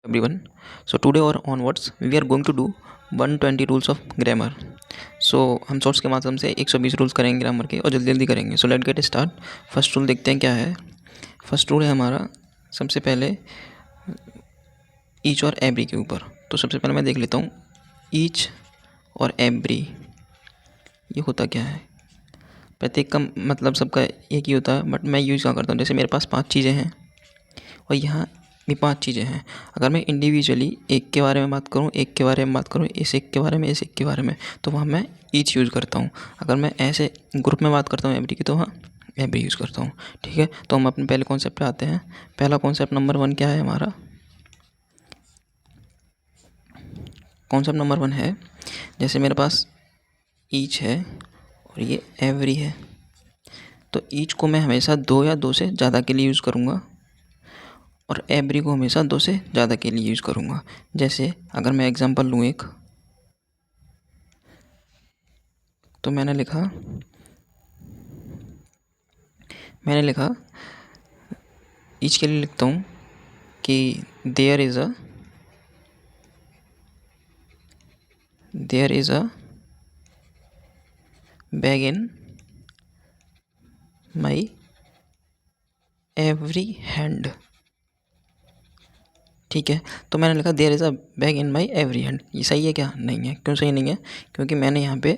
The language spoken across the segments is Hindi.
Everyone. So today or onwards we are going to do 120 rules of grammar. So हम शॉर्ट्स के माध्यम से 120 रूल्स करेंगे ग्रामर के और जल्दी जल्दी करेंगे. So let get start. First rule देखते हैं क्या है. फर्स्ट रूल है हमारा सबसे पहले ईच और एवरी के ऊपर. तो सबसे पहले मैं देख लेता हूँ ईच और एवरी ये होता क्या है. प्रत्येक का मतलब सबका एक ही होता है, बट मैं यूज़ क्या करता हूँ. जैसे मेरे पास 5 चीज़ें हैं और यहाँ भी 5 चीज़ें हैं. अगर मैं इंडिविजुअली एक के बारे में बात करूँ, एक के बारे में बात करूँ, इस एक के बारे में, इस एक के बारे में, तो वहाँ मैं ईच यूज़ करता हूँ. अगर मैं ऐसे ग्रुप में बात करता हूँ एवरी की, तो वहाँ एवरी यूज़ करता हूँ. ठीक है, तो हम अपने पहले कॉन्सेप्ट पे आते हैं. पहला कॉन्सेप्ट नंबर 1 क्या है हमारा. कॉन्सेप्ट नंबर 1 है, जैसे मेरे पास ईच है और ये एवरी है, तो ईच को मैं हमेशा 2 या 2 से ज़्यादा के लिए यूज़ करूँगा और एवरी को हमेशा 2 से ज़्यादा के लिए यूज़ करूँगा. जैसे अगर मैं एग्जांपल लूँ एक, तो मैंने लिखा ईच के लिए लिखता हूँ कि there is a bag in my every hand. ठीक है, तो मैंने लिखा there is a bag in my every hand. ये सही है क्या? नहीं है. क्यों सही नहीं है? क्योंकि मैंने यहाँ पे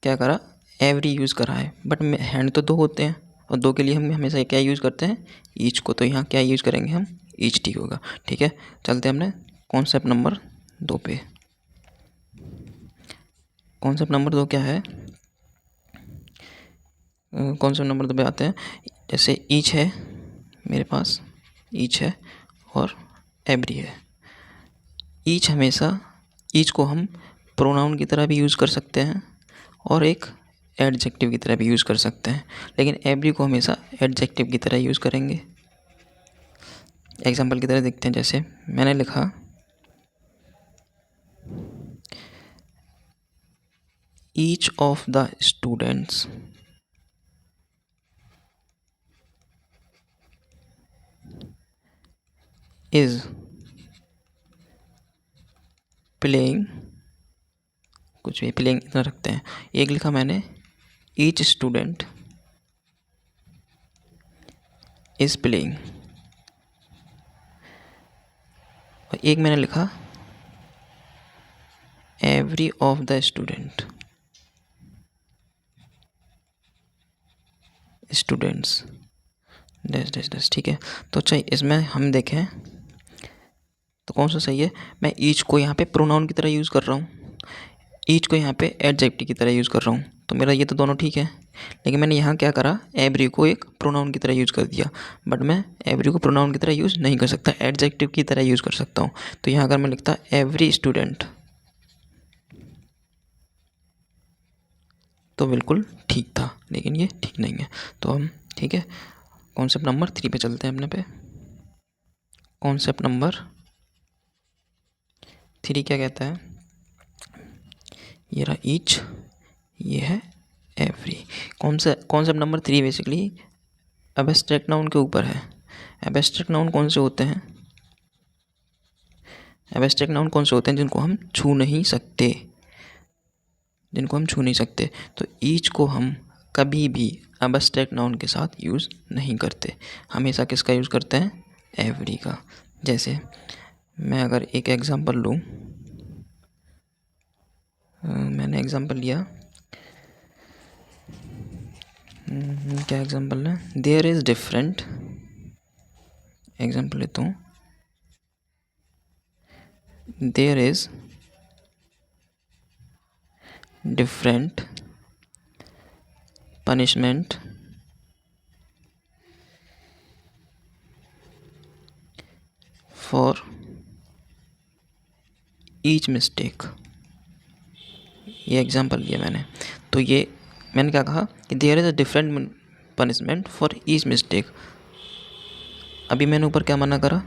क्या करा, एवरी यूज़ करा है, बट हैंड तो 2 होते हैं और 2 के लिए हम हमेशा क्या यूज़ करते हैं, ईच को. तो यहाँ क्या यूज़ करेंगे हम, ईच. ठीक होगा. ठीक है, चलते हैं हमने कॉन्सेप्ट नंबर 2 पे. कॉन्सेप्ट नंबर 2 क्या है. कॉन्सेप्ट नंबर 2 पे आते हैं. जैसे ईच है मेरे पास, ईच है और एवरी है. ईच को हम प्रोनाउन की तरह भी यूज़ कर सकते हैं और एक एडजेक्टिव की तरह भी यूज़ कर सकते हैं, लेकिन एवरी को हमेशा एडजेक्टिव की तरह यूज़ करेंगे. एग्जाम्पल की तरह देखते हैं. जैसे मैंने लिखा each of the students is playing, कुछ भी प्लेइंग इतना रखते हैं. एक लिखा मैंने ईच स्टूडेंट इज प्लेइंग और एक मैंने लिखा every of the students. Dash. ठीक है, तो अच्छा इसमें हम देखें तो कौन सा सही है. मैं ईच को यहाँ पे प्रोनाउन की तरह यूज़ कर रहा हूँ, ईच को यहाँ पे एडजेक्टिव की तरह यूज़ कर रहा हूँ, तो मेरा ये तो दोनों ठीक है. लेकिन मैंने यहाँ क्या करा, एवरी को एक प्रोनाउन की तरह यूज़ कर दिया, बट मैं एवरी को प्रोनाउन की तरह यूज़ नहीं कर सकता, एडजेक्टिव की तरह यूज़ कर सकता हूँ. तो यहाँ अगर मैं लिखता एवरी स्टूडेंट, तो बिल्कुल ठीक था, लेकिन ये ठीक नहीं है. तो हम ठीक है, कॉन्सेप्ट नंबर 3 पे चलते हैं अपने पे. कॉन्सेप्ट नंबर 3 क्या कहता है. ये रहा ईच, ये है every. Concept number 3 basically abstract noun के ऊपर है. एब्स्ट्रैक्ट नाउन कौन से होते हैं. एब्स्ट्रैक्ट नाउन कौन से होते हैं जिनको हम छू नहीं सकते. तो ईच को हम कभी भी एब्स्ट्रैक्ट नाउन के साथ यूज़ नहीं करते, हमेशा किसका यूज़ करते हैं, एवरी का. जैसे मैं अगर एक एग्जांपल लूँ, मैंने एग्जांपल लिया, क्या एग्जांपल है, देयर इज़ डिफरेंट. एग्जांपल लेता हूँ, there is different punishment for each mistake. ये एग्जांपल लिया मैंने. तो ये मैंने क्या कहा कि there is a different punishment for each mistake. अभी मैंने ऊपर क्या मना करा,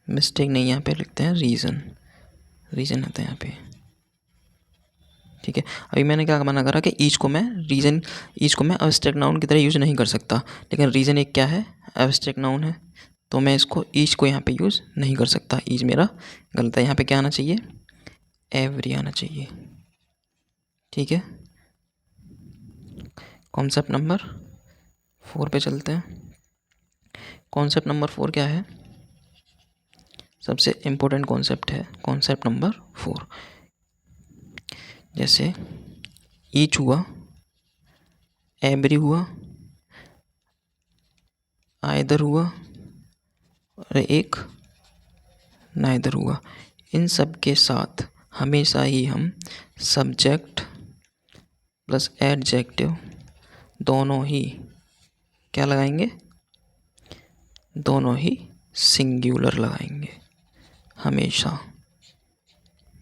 मिस्टेक नहीं, यहाँ पे लिखते हैं रीज़न आता है यहाँ पे. ठीक है, अभी मैंने क्या मना करा कि ईच को मैं एब्स्ट्रैक्ट नाउन की तरह यूज़ नहीं कर सकता, लेकिन रीज़न एक क्या है, एब्स्ट्रैक्ट नाउन है. तो मैं इसको ईच को यहाँ पे यूज़ नहीं कर सकता, ईच मेरा गलत है। यहाँ पे क्या आना चाहिए, एवरी आना चाहिए। ठीक है, कॉन्सेप्ट नंबर 4 पे चलते हैं। कॉन्सेप्ट नंबर 4 क्या है, सबसे इम्पोर्टेंट कॉन्सेप्ट है कॉन्सेप्ट नंबर 4। जैसे ईच हुआ, एवरी हुआ, आइदर हुआ और एक नाइदर हुआ। इन सब के साथ हमेशा ही हम सब्जेक्ट प्लस एडजेक्टिव दोनों ही क्या लगाएंगे, दोनों ही सिंगुलर लगाएंगे हमेशा।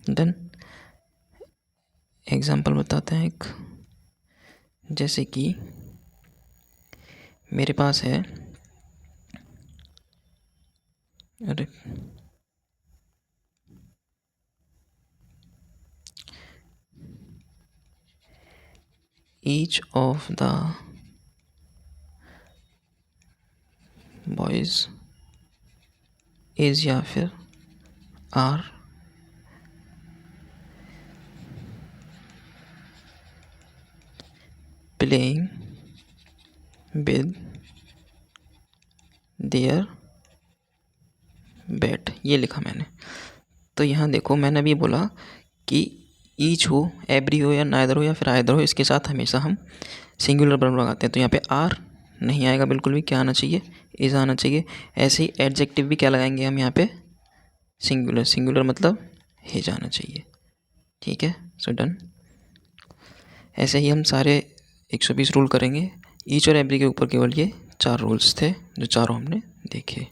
देन एग्जाम्पल बताते हैं एक, जैसे कि मेरे पास है, अरे each of the boys is या फिर are playing with their bat, ये लिखा मैंने। तो यहाँ देखो, मैंने अभी बोला कि ईच हो, एवरी हो या नाइदर हो या फिर आइदर हो, इसके साथ हमेशा हम सिंगुलर वर्ब लगाते हैं। तो यहाँ पे आर नहीं आएगा बिल्कुल भी, क्या आना चाहिए, इज आना चाहिए। ऐसे ही एडजेक्टिव भी क्या लगाएंगे हम यहाँ पे, सिंगुलर, सिंगुलर मतलब हिज आना चाहिए। ठीक है, सो डन। ऐसे ही हम सारे 120 रूल करेंगे। ईच और एवरी के ऊपर केवल ये 4 रूल्स थे जो चारों हमने देखे।